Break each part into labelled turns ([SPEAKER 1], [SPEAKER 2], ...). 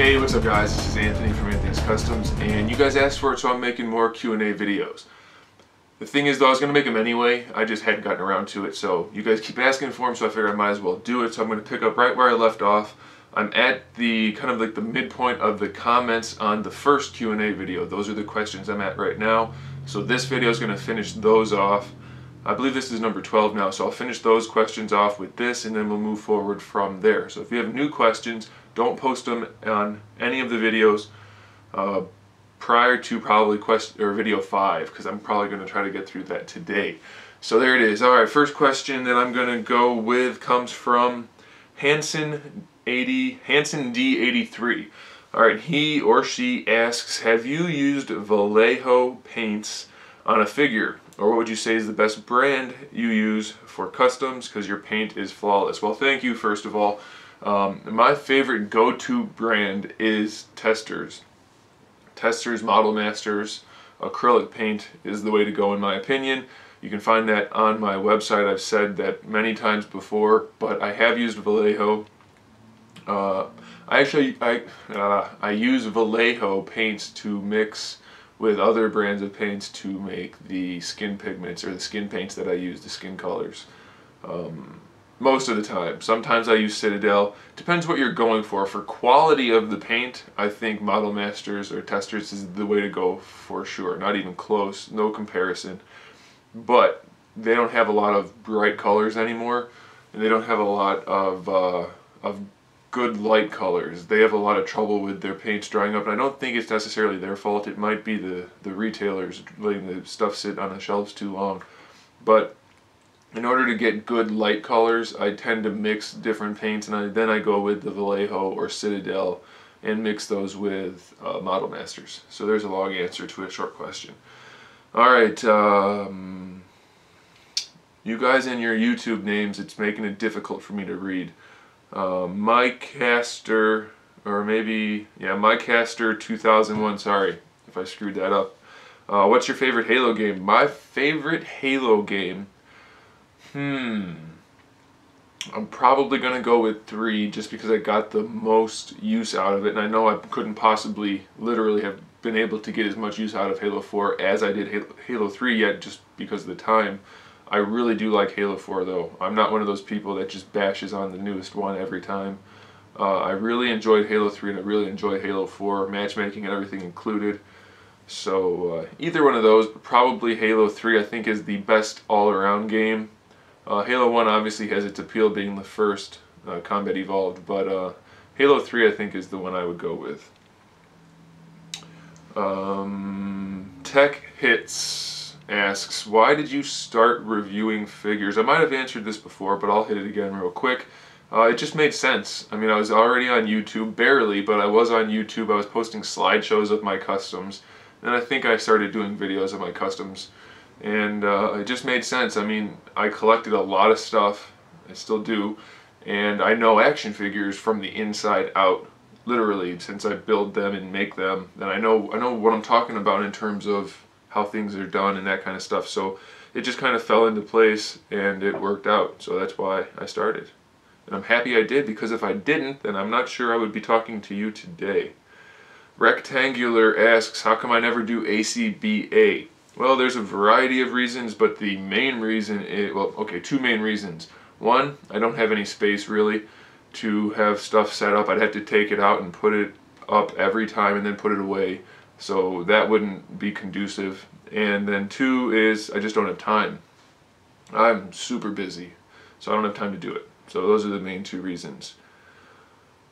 [SPEAKER 1] Hey, what's up guys? This is Anthony from Anthony's Customs, and you guys asked for it, so I'm making more Q&A videos. The thing is though, I was going to make them anyway, I just hadn't gotten around to it, so you guys keep asking for them, so I figured I might as well do it. So I'm going to pick up right where I left off. I'm at the kind of like the midpoint of the comments on the first Q&A video. Those are the questions I'm at right now. So this video is going to finish those off. I believe this is number 12 now, so I'll finish those questions off with this, and then we'll move forward from there. So if you have new questions, don't post them on any of the videos prior to probably video 5, because I'm probably going to try to get through that today. So there it is. All right, first question that I'm going to go with comes from Hanson D83. All right, he or she asks, have you used Vallejo paints on a figure? Or what would you say is the best brand you use for customs, because your paint is flawless? Well, thank you, first of all. My favorite go-to brand is Testors. Testors, Model Masters, acrylic paint is the way to go in my opinion. You can find that on my website. I've said that many times before, but I have used Vallejo. I use Vallejo paints to mix with other brands of paints to make the skin pigments, or the skin paints that I use, the skin colors. Most of the time. Sometimes I use Citadel. Depends what you're going for. For quality of the paint, I think Model Masters or Testors is the way to go for sure. Not even close, no comparison. But they don't have a lot of bright colors anymore, and they don't have a lot of good light colors. They have a lot of trouble with their paints drying up, and I don't think it's necessarily their fault. It might be the retailers letting the stuff sit on the shelves too long. But in order to get good light colors, I tend to mix different paints, and then I go with the Vallejo or Citadel and mix those with Model Masters. So there's a long answer to a short question. Alright, you guys and your YouTube names, it's making it difficult for me to read. Mike Caster, or maybe, yeah, Mike Caster 2001, sorry if I screwed that up. What's your favorite Halo game? My favorite Halo game, I'm probably going to go with 3 just because I got the most use out of it, and I know I couldn't possibly literally have been able to get as much use out of Halo 4 as I did Halo 3 yet, just because of the time. I really do like Halo 4 though. I'm not one of those people that just bashes on the newest one every time. I really enjoyed Halo 3 and I really enjoy Halo 4, matchmaking and everything included. So either one of those, but probably Halo 3 I think is the best all-around game. Halo 1 obviously has its appeal being the first Combat Evolved, but Halo 3 I think is the one I would go with. Tech Hits asks, why did you start reviewing figures? I might have answered this before, but I'll hit it again real quick. It just made sense. I mean, I was already on YouTube, barely, but I was on YouTube. I was posting slideshows of my customs, and I think I started doing videos of my customs, and it just made sense. I mean, I collected a lot of stuff, I still do, and I know action figures from the inside out, literally, since I build them and make them. And I know what I'm talking about in terms of how things are done and that kind of stuff. So it just kind of fell into place and it worked out. So that's why I started. And I'm happy I did, because if I didn't, then I'm not sure I would be talking to you today. Rectangular asks, how come I never do ACBA? Well, there's a variety of reasons, but the main reason is, well, okay, 2 main reasons. One, I don't have any space really to have stuff set up. I'd have to take it out and put it up every time and then put it away. So that wouldn't be conducive. And then 2 is I just don't have time. I'm super busy, so I don't have time to do it. So those are the main 2 reasons.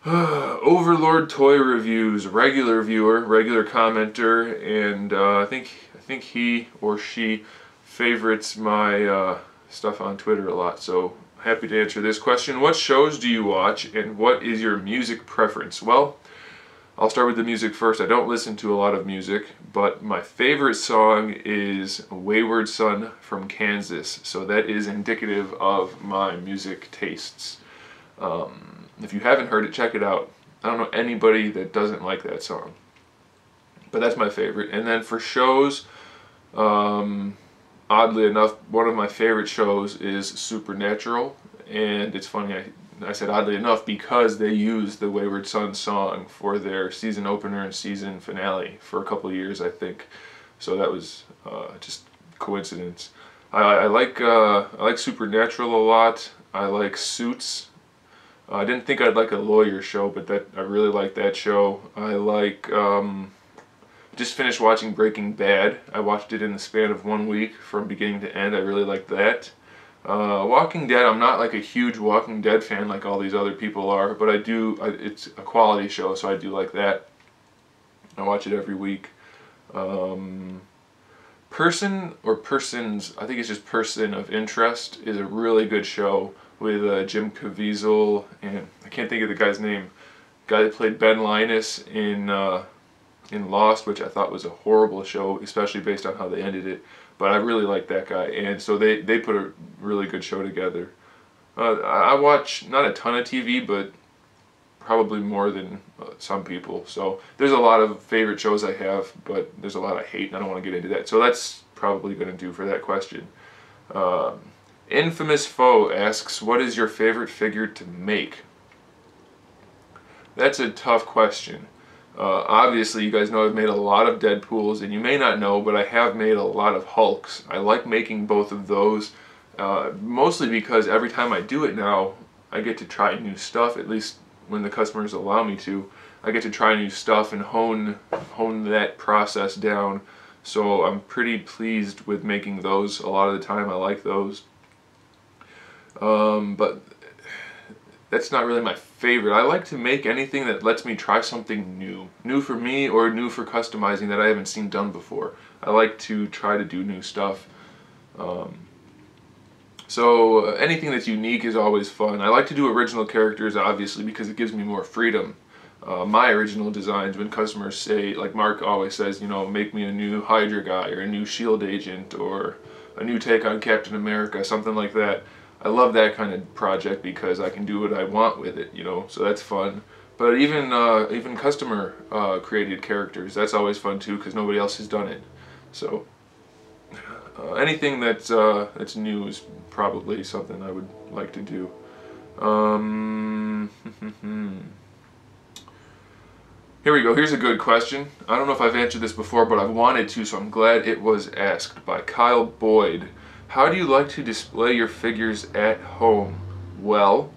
[SPEAKER 1] Overlord Toy Reviews, regular viewer, regular commenter, and I think he or she favorites my stuff on Twitter a lot. So happy to answer this question. What shows do you watch, and what is your music preference? Well, I'll start with the music first. I don't listen to a lot of music, but my favorite song is Wayward Son from Kansas. So that is indicative of my music tastes. If you haven't heard it, check it out. I don't know anybody that doesn't like that song. But that's my favorite. And then for shows, oddly enough, one of my favorite shows is Supernatural. And it's funny, I said oddly enough because they used the Wayward Son song for their season opener and season finale for a couple of years, I think. So that was just coincidence. I like Supernatural a lot. I like Suits. I didn't think I'd like a lawyer show, but I really like that show. I like just finished watching Breaking Bad. I watched it in the span of 1 week from beginning to end. I really liked that. Walking Dead, I'm not like a huge Walking Dead fan like all these other people are, but it's a quality show, so I do like that. I watch it every week. Person or Persons, I think it's just Person of Interest, is a really good show with Jim Caviezel, and I can't think of the guy's name. Guy that played Ben Linus in Lost, which I thought was a horrible show, especially based on how they ended it. But I really like that guy, and so they put a really good show together. I watch not a ton of TV, but probably more than some people. So there's a lot of favorite shows I have, but there's a lot I hate, and I don't want to get into that. So that's probably going to do for that question. Infamous Foe asks, what is your favorite figure to make? That's a tough question. Obviously, you guys know I've made a lot of Deadpools, and you may not know, but I have made a lot of Hulks. I like making both of those, mostly because every time I do it now, I get to try new stuff, at least when the customers allow me to. I get to try new stuff and hone that process down, so I'm pretty pleased with making those. A lot of the time I like those. But that's not really my favorite. I like to make anything that lets me try something new. New for me or new for customizing that I haven't seen done before. I like to try to do new stuff. So anything that's unique is always fun. I like to do original characters, obviously, because it gives me more freedom. My original designs, when customers say, like Mark always says, you know, make me a new Hydra guy or a new SHIELD agent or a new take on Captain America, something like that. I love that kind of project because I can do what I want with it, you know, so that's fun. But even customer created characters, that's always fun too because nobody else has done it. So anything that's new is probably something I would like to do. Here we go. Here's a good question. I don't know if I've answered this before, but I've wanted to, so I'm glad it was asked by Kyle Boyd. How do you like to display your figures at home? Well,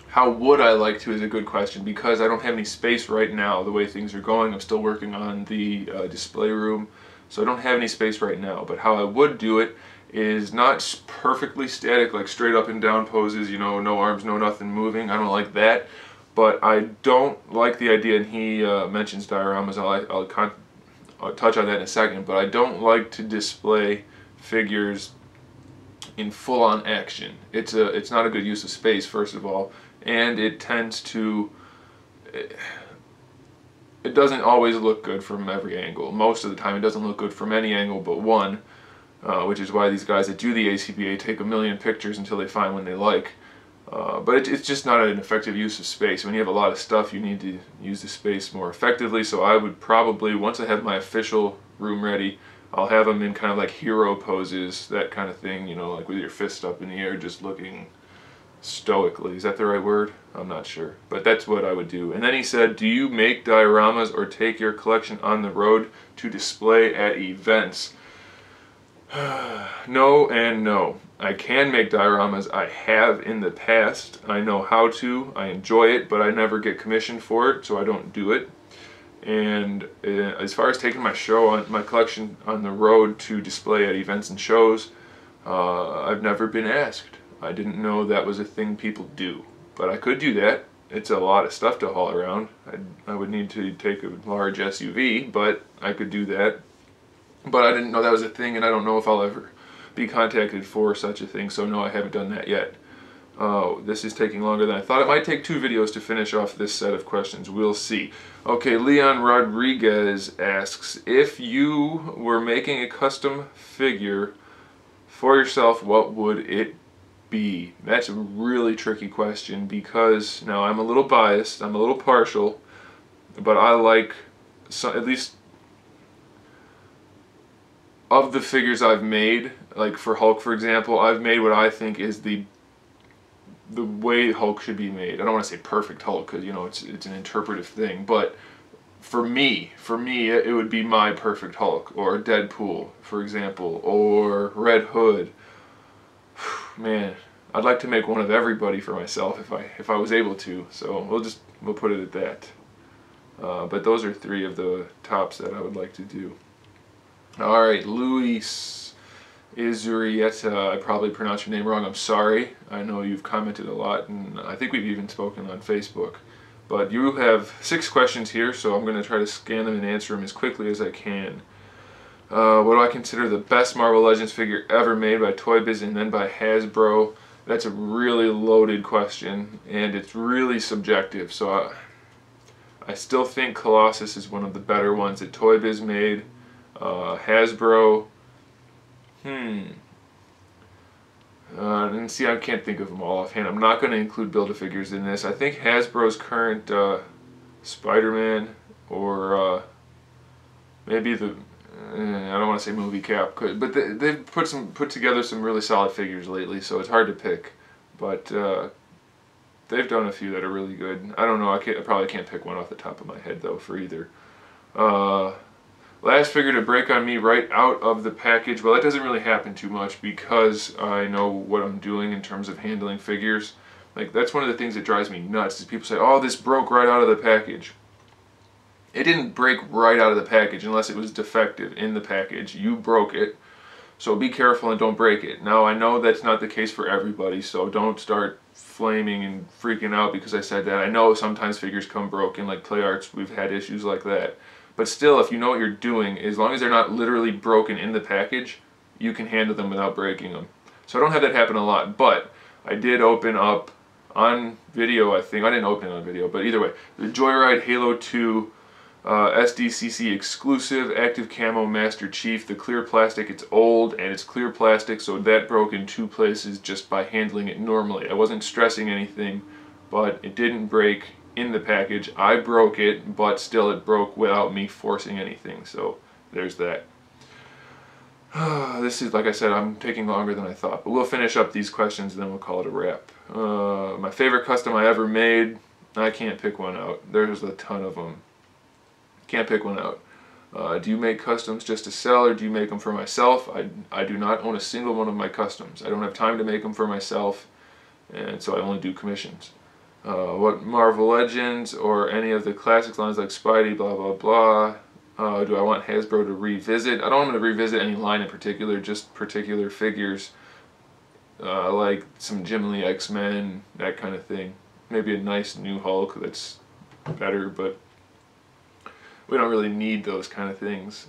[SPEAKER 1] how would I like to is a good question because I don't have any space right now the way things are going. I'm still working on the display room, so I don't have any space right now. But how I would do it is not perfectly static, like straight up and down poses, you know, no arms, no nothing moving. I don't like that. But I don't like the idea, and he mentions dioramas. I'll touch on that in a second, but I don't like to display figures in full-on action. It's not a good use of space, first of all, and it tends to, it doesn't always look good from every angle. Most of the time it doesn't look good from any angle but one, which is why these guys that do the ACBA take a million pictures until they find one they like. But it's just not an effective use of space. When you have a lot of stuff, you need to use the space more effectively, so I would probably, once I have my official room ready, I'll have them in kind of like hero poses, that kind of thing, you know, like with your fist up in the air, just looking stoically. Is that the right word? I'm not sure. But that's what I would do. And then he said, do you make dioramas or take your collection on the road to display at events? No and no. I can make dioramas. I have in the past. I know how to. I enjoy it, but I never get commissioned for it, so I don't do it. And as far as taking my collection on the road to display at events and shows, I've never been asked. I didn't know that was a thing people do, but I could do that. It's a lot of stuff to haul around. I would need to take a large SUV, but I could do that. But I didn't know that was a thing, and I don't know if I'll ever be contacted for such a thing, so no, I haven't done that yet. This is taking longer than I thought. It might take 2 videos to finish off this set of questions. We'll see. Okay, Leon Rodriguez asks, if you were making a custom figure for yourself, what would it be? That's a really tricky question because, now I'm a little biased, I'm a little partial, but I like, at least of the figures I've made, like for Hulk for example, I've made what I think is the the way Hulk should be made. I don't want to say perfect Hulk because, you know, it's an interpretive thing, but for me, it would be my perfect Hulk, or Deadpool, for example, or Red Hood. Man, I'd like to make one of everybody for myself if I was able to. So we'll put it at that. But those are 3 of the tops that I would like to do. All right, Luis Izurieta. I probably pronounced your name wrong. I'm sorry. I know you've commented a lot, and I think we've even spoken on Facebook. But you have 6 questions here, so I'm going to try to scan them and answer them as quickly as I can. What do I consider the best Marvel Legends figure ever made by Toy Biz and then by Hasbro? That's a really loaded question, and it's really subjective. So I still think Colossus is one of the better ones that Toy Biz made. Hasbro, and see, I can't think of them all offhand. I'm not going to include Build-A-Figures in this. I think Hasbro's current Spider-Man, or maybe the, I don't want to say movie cap, but they've put together some really solid figures lately, so it's hard to pick. But they've done a few that are really good. I don't know, I probably can't pick one off the top of my head, though, for either. Last figure to break on me right out of the package. Well, that doesn't really happen too much because I know what I'm doing in terms of handling figures. Like, that's one of the things that drives me nuts is people say, oh, this broke right out of the package. It didn't break right out of the package unless it was defective in the package. You broke it, so be careful and don't break it. Now, I know that's not the case for everybody, so don't start flaming and freaking out because I said that. I know sometimes figures come broken, like Play Arts, we've had issues like that. But still, if you know what you're doing, as long as they're not literally broken in the package, you can handle them without breaking them. So I don't have that happen a lot, but I did open up on video, I think. I didn't open it on video, but either way, the Joyride Halo 2 SDCC exclusive Active Camo Master Chief. The clear plastic, it's old and it's clear plastic, so that broke in 2 places just by handling it normally. I wasn't stressing anything, but it didn't break in the package. I broke it, but still it broke without me forcing anything, so there's that. This is, like I said, I'm taking longer than I thought, but we'll finish up these questions and then we'll call it a wrap. My favorite custom I ever made, I can't pick one out. There's a ton of them. Can't pick one out. Do you make customs just to sell, or do you make them for myself? I do not own a single one of my customs. I don't have time to make them for myself, and so I only do commissions. What Marvel Legends or any of the classics lines like Spidey, blah blah blah, do I want Hasbro to revisit? I don't want them to revisit any line in particular, just particular figures, like some Jim Lee X-Men, that kind of thing. Maybe a nice new Hulk that's better, but we don't really need those kind of things.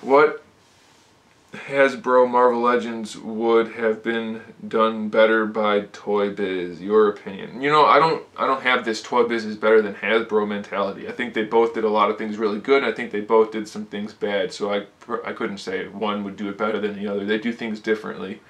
[SPEAKER 1] What Hasbro Marvel Legends would have been done better by Toy Biz? Your opinion? You know, I don't have this Toy Biz is better than Hasbro mentality. I think they both did a lot of things really good, and I think they both did some things bad. So I couldn't say one would do it better than the other. They do things differently.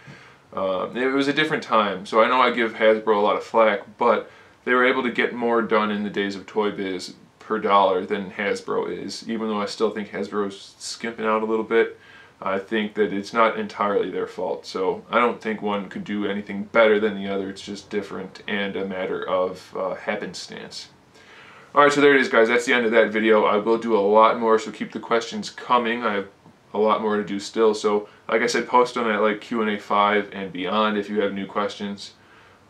[SPEAKER 1] It was a different time, so I know I give Hasbro a lot of flack, but they were able to get more done in the days of Toy Biz per dollar than Hasbro is. Even though I still think Hasbro's skimping out a little bit, I think that it's not entirely their fault. So I don't think one could do anything better than the other. It's just different and a matter of happenstance. Alright, so there it is, guys. That's the end of that video. I will do a lot more, so keep the questions coming. I have a lot more to do still. So like I said, post them at like Q&A 5 and beyond if you have new questions.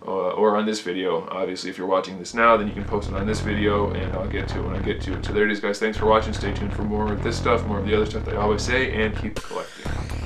[SPEAKER 1] Or on this video. Obviously, if you're watching this now, then you can post it on this video and I'll get to it when I get to it. So there it is, guys. Thanks for watching. Stay tuned for more of this stuff, more of the other stuff that I always say, and keep collecting.